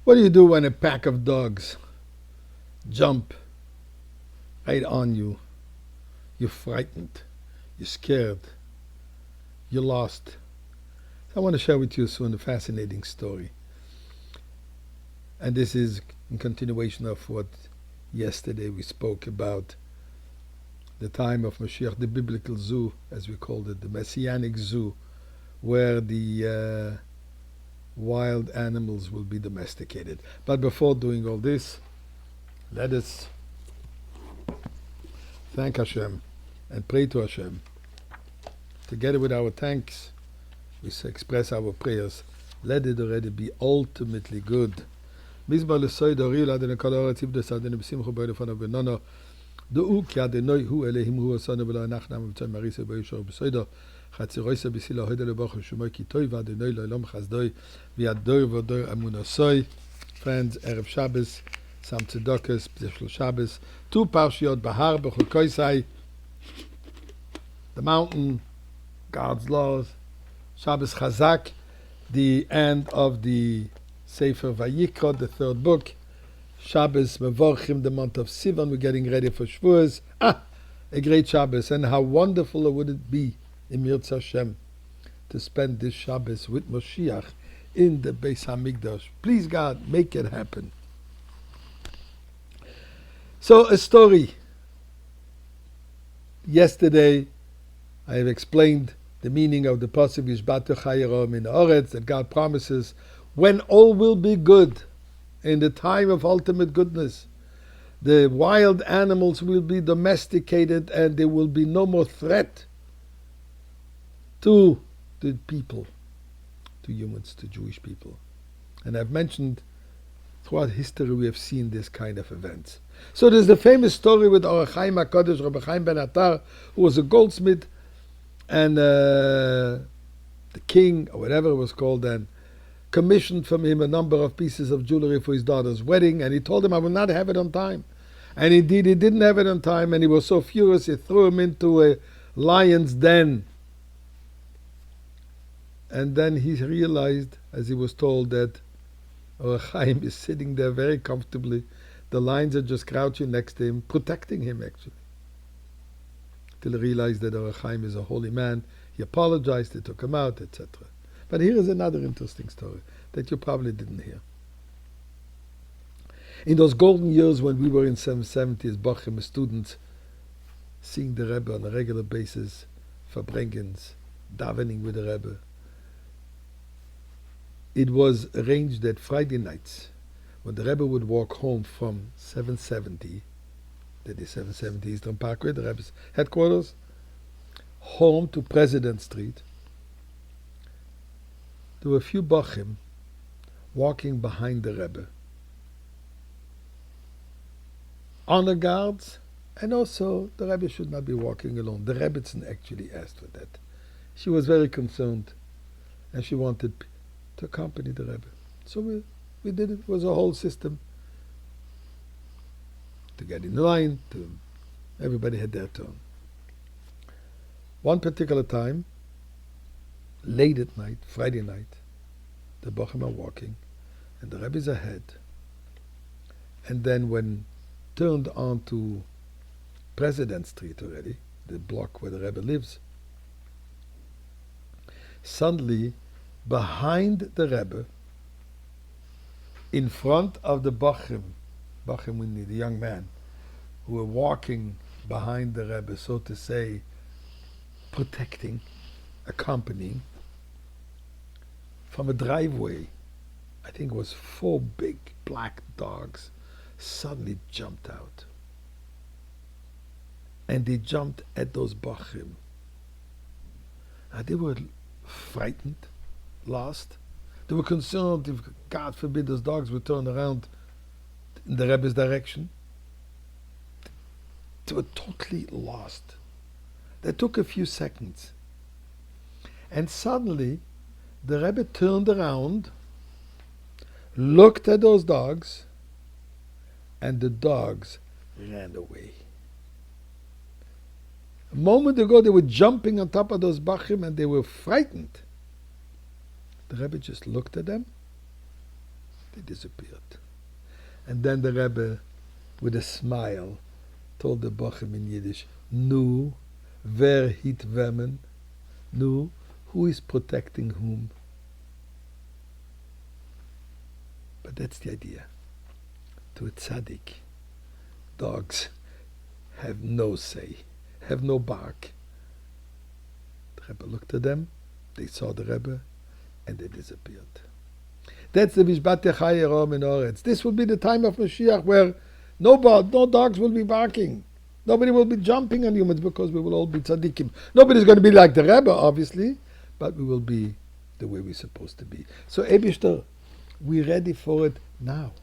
What do you do when a pack of dogs jump right on you? You're frightened. You're scared. You're lost. I want to share with you soon a fascinating story. And this is in continuation of what yesterday we spoke about the time of Mashiach, the biblical zoo, as we called it, the messianic zoo, where the wild animals will be domesticated. But before doing all this, let us thank Hashem and pray to Hashem. Together with our thanks, we express our prayers. Let it already be ultimately good. Mizbar l'soy doril adonai kol haaretz ivdos adonai b'simcha b'olefanav b'nono da'u ki adonai hu Elohim hu osanu v'lo anachna v'tzon marisa b'yishor b'soido chatziroisa b'sila hoida lebachu shumoy ki toy v'adonai lo'olam chazdoi v'yador v'odor amunosoi. Friends, Erev Shabbos, Sam Tzedokas, B'shel Shabbos, two parshiot Bahar b'chukoisai, the mountain, God's laws, Shabbos Chazak, the end of the Sefer Vayikra, the third book, Shabbos Mevorchim, the month of Sivan, we're getting ready for Shavuos. A great Shabbos, and how wonderful would it be in Mirz Hashem to spend this Shabbos with Moshiach in the Beis HaMikdash. Please God, make it happen. So a story. Yesterday I have explained the meaning of the pasuk Yishbatu Chayerom in Oretz, that God promises when all will be good, in the time of ultimate goodness, the wild animals will be domesticated and there will be no more threat to the people, to humans, to Jewish people. And I've mentioned throughout history we have seen this kind of events. So there's the famous story with Or HaChaim HaKadosh, Rabbi Chaim Ben Attar, who was a goldsmith, and the king, or whatever it was called then, commissioned from him a number of pieces of jewelry for his daughter's wedding, and he told him, I will not have it on time. And indeed, he didn't have it on time, and he was so furious, he threw him into a lion's den. And then he realized, as he was told, that Or Chaim is sitting there very comfortably. The lions are just crouching next to him, protecting him, actually. Till he realized that Or Chaim is a holy man. He apologized, they took him out, etc. But here is another interesting story that you probably didn't hear. In those golden years when we were in 770s, Bochum students, seeing the Rebbe on a regular basis, Verbringens, davening with the Rebbe, it was arranged that Friday nights, when the Rebbe would walk home from 770, that is 770 Eastern Parkway, the Rebbe's headquarters, home to President Street, there were a few Bochum walking behind the Rebbe. Honor guards, and also the Rebbe should not be walking alone. The Rebbitzin actually asked for that. She was very concerned, and she wanted to accompany the Rebbe. So we did it. It was a whole system to get in line. Everybody had their turn. One particular time, late at night, Friday night, the Bochum are walking, and the Rebbe is ahead. And then when turned on to President Street already, the block where the Rebbe lives, suddenly, behind the Rebbe, in front of the Bochum, the young man, who were walking behind the Rebbe, so to say, protecting, accompanying, from a driveway, I think it was 4 big black dogs, suddenly jumped out. And they jumped at those Bochum. They were frightened, lost. They were concerned if, God forbid, those dogs would turn around in the Rebbe's direction. They were totally lost. That took a few seconds. And suddenly, the Rebbe turned around, looked at those dogs, and the dogs ran away. A moment ago, they were jumping on top of those Bachim and they were frightened. The Rebbe just looked at them. They disappeared. And then the Rebbe, with a smile, told the Bochum in Yiddish, Nu, wer hit wemmen? Nu, who is protecting whom? But that's the idea. To a tzaddik, dogs have no say, have no bark. The Rebbe looked at them, they saw the Rebbe, and they disappeared. That's the Vishbat Yechai Rom in Oretz. This will be the time of Mashiach where no dogs will be barking. Nobody will be jumping on humans because we will all be tzaddikim. Nobody's going to be like the Rebbe, obviously, but we will be the way we're supposed to be. So, Eibishter, we're ready for it now.